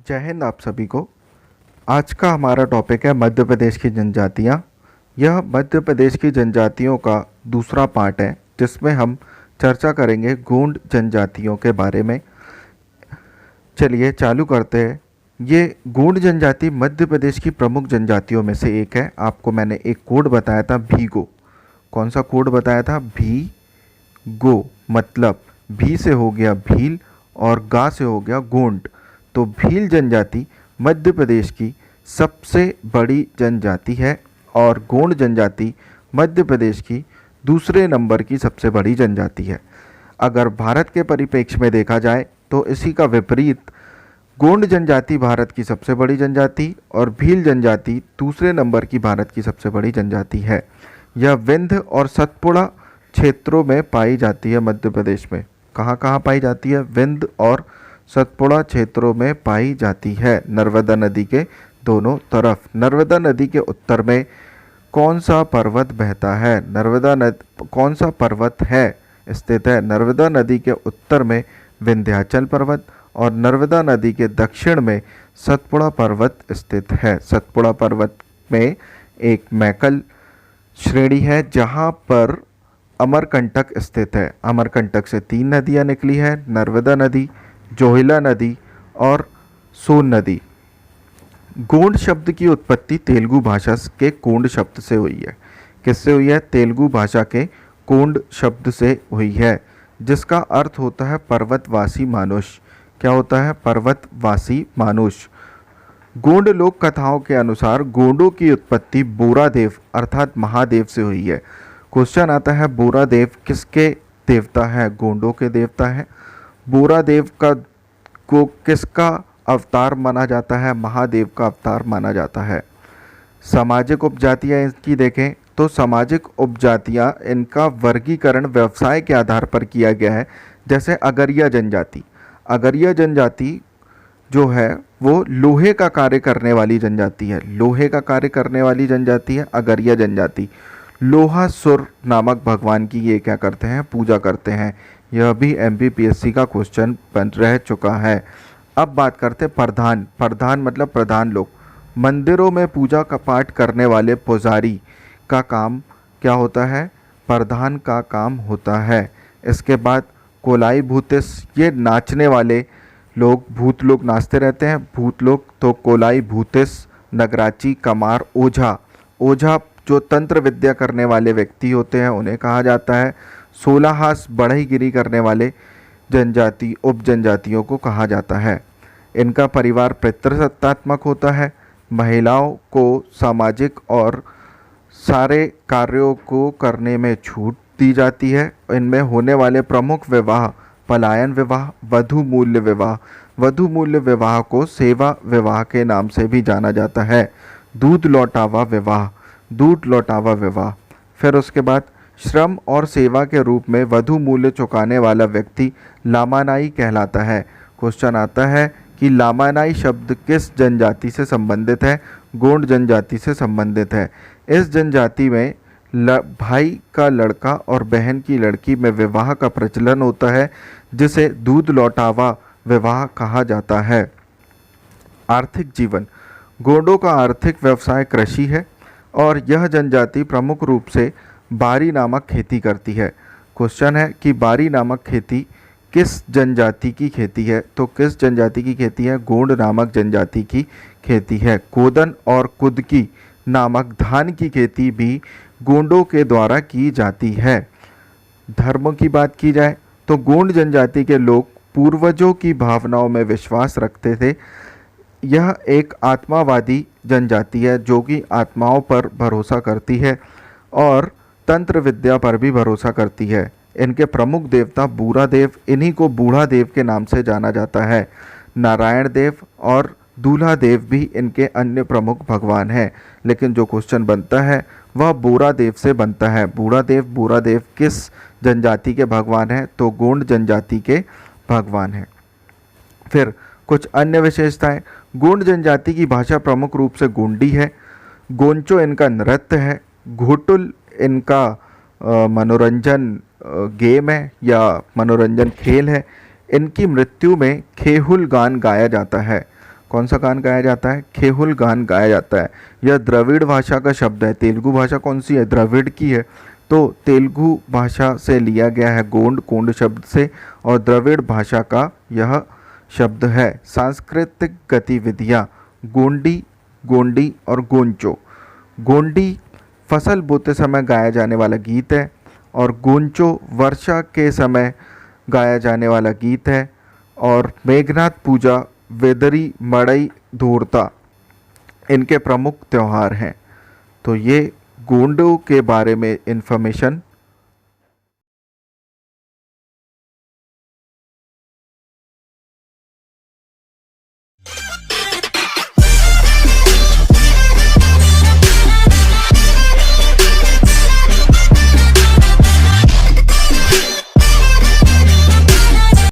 जय हिंद आप सभी को। आज का हमारा टॉपिक है मध्य प्रदेश की जनजातियाँ। यह मध्य प्रदेश की जनजातियों का दूसरा पार्ट है जिसमें हम चर्चा करेंगे गोंड जनजातियों के बारे में। चलिए चालू करते हैं। ये गोंड जनजाति मध्य प्रदेश की प्रमुख जनजातियों में से एक है। आपको मैंने एक कोड बताया था भीगो। कौन सा कोड बताया था? भी गो, मतलब भी से हो गया भील और गा से हो गया गोंड। तो भील जनजाति मध्य प्रदेश की सबसे बड़ी जनजाति है और गोंड जनजाति मध्य प्रदेश की दूसरे नंबर की सबसे बड़ी जनजाति है। अगर भारत के परिप्रेक्ष्य में देखा जाए तो इसी का विपरीत गोंड जनजाति भारत की सबसे बड़ी जनजाति और भील जनजाति दूसरे नंबर की भारत की सबसे बड़ी जनजाति है। यह विंध्य और सतपुड़ा क्षेत्रों में पाई जाती है। मध्य प्रदेश में कहाँ कहाँ पाई जाती है? विंध्य और सतपुड़ा क्षेत्रों में पाई जाती है, नर्मदा नदी के दोनों तरफ। नर्मदा नदी के उत्तर में कौन सा पर्वत बहता है? कौन सा पर्वत है स्थित है? नर्मदा नदी के उत्तर में विंध्याचल पर्वत और नर्मदा नदी के दक्षिण में सतपुड़ा पर्वत स्थित है। सतपुड़ा पर्वत में एक मैकल श्रेणी है जहाँ पर अमरकंटक स्थित है। अमरकंटक से 3 नदियाँ निकली है, नर्मदा नदी, जोहिला नदी और सोन नदी। गोंड शब्द की उत्पत्ति तेलुगु भाषा के कोंड शब्द से हुई है। किससे हुई है? तेलुगु भाषा के कोंड शब्द से हुई है, जिसका अर्थ होता है पर्वतवासी मानुष। क्या होता है? पर्वतवासी मानुष। गोंड लोक कथाओं के अनुसार गोंडों की उत्पत्ति बोरादेव अर्थात महादेव से हुई है। क्वेश्चन आता है बोरादेव किसके देवता है? गोंडों के देवता है। बोरादेव को किसका अवतार माना जाता है? महादेव का अवतार माना जाता है। सामाजिक उपजातियाँ इनकी देखें तो सामाजिक उपजातियाँ इनका वर्गीकरण व्यवसाय के आधार पर किया गया है। जैसे अगरिया जनजाति। अगरिया जनजाति जो है वो लोहे का कार्य करने वाली जनजाति है। लोहे का कार्य करने वाली जनजाति है अगरिया जनजाति। लोहासुर नामक भगवान की ये क्या करते हैं? पूजा करते हैं। यह भी MPPSC का क्वेश्चन बन रह चुका है। अब बात करते हैं प्रधान। प्रधान मतलब प्रधान लोग। मंदिरों में पूजा का पाठ करने वाले पुजारी का काम क्या होता है? प्रधान का काम होता है। इसके बाद कोलाई भूतिस, ये नाचने वाले लोग, भूत लोग नाचते रहते हैं। भूत लोग तो कोलाई भूतिस, नगराची, कमार, ओझा। ओझा जो तंत्र विद्या करने वाले व्यक्ति होते हैं उन्हें कहा जाता है। 16 हास बढ़ईगिरी करने वाले जनजाति उप जनजातियों को कहा जाता है। इनका परिवार पितृसत्तात्मक होता है। महिलाओं को सामाजिक और सारे कार्यों को करने में छूट दी जाती है। इनमें होने वाले प्रमुख विवाह पलायन विवाह, वधु मूल्य विवाह। वधु मूल्य विवाह को सेवा विवाह के नाम से भी जाना जाता है। दूध लौटावा विवाह, दूध लौटावा विवाह। फिर उसके बाद श्रम और सेवा के रूप में वधु मूल्य चुकाने वाला व्यक्ति लामानाई कहलाता है। क्वेश्चन आता है कि लामानाई शब्द किस जनजाति से संबंधित है? गोंड जनजाति से संबंधित है। इस जनजाति में भाई का लड़का और बहन की लड़की में विवाह का प्रचलन होता है, जिसे दूध लौटावा विवाह कहा जाता है। आर्थिक जीवन। गोंडों का आर्थिक व्यवसाय कृषि है और यह जनजाति प्रमुख रूप से बारी नामक खेती करती है। क्वेश्चन है कि बारी नामक खेती किस जनजाति की खेती है? तो किस जनजाति की खेती है? गोंड नामक जनजाति की खेती है। कोदन और कुदकी नामक धान की खेती भी गोंडों के द्वारा की जाती है। धर्म की बात की जाए तो गोंड जनजाति के लोग पूर्वजों की भावनाओं में विश्वास रखते थे। यह एक आत्मावादी जनजाति है जो कि आत्माओं पर भरोसा करती है और तंत्र विद्या पर भी भरोसा करती है। इनके प्रमुख देवता बूढ़ा देव, इन्हीं को बूढ़ा देव के नाम से जाना जाता है। नारायण देव और दूल्हा देव भी इनके अन्य प्रमुख भगवान हैं। लेकिन जो क्वेश्चन बनता है वह बोरा देव से बनता है। बूढ़ा देव किस जनजाति के भगवान हैं? तो गोंड जनजाति के भगवान हैं। फिर कुछ अन्य विशेषताएं। गोंड जनजाति की भाषा प्रमुख रूप से गोंडी है। गोंचो इनका नृत्य है। घोटुल इनका मनोरंजन गेम है या मनोरंजन खेल है। इनकी मृत्यु में खेहुल गान गाया जाता है। कौन सा गान गाया जाता है? खेहुल गान गाया जाता है। यह द्रविड़ भाषा का शब्द है। तेलुगु भाषा कौन सी है? द्रविड़ की है। तो तेलुगु भाषा से लिया गया है गोंड, कोंड शब्द से, और द्रविड़ भाषा का यह शब्द है। सांस्कृतिक गतिविधियाँ: गोंडी, गोंडी और गोंचो। गोंडी फसल बोते समय गाया जाने वाला गीत है, और गोंचो वर्षा के समय गाया जाने वाला गीत है। और मेघनाथ पूजा, वेदरी, मड़ई, धूर्ता इनके प्रमुख त्यौहार हैं। तो ये गोंडों के बारे में इन्फॉर्मेशन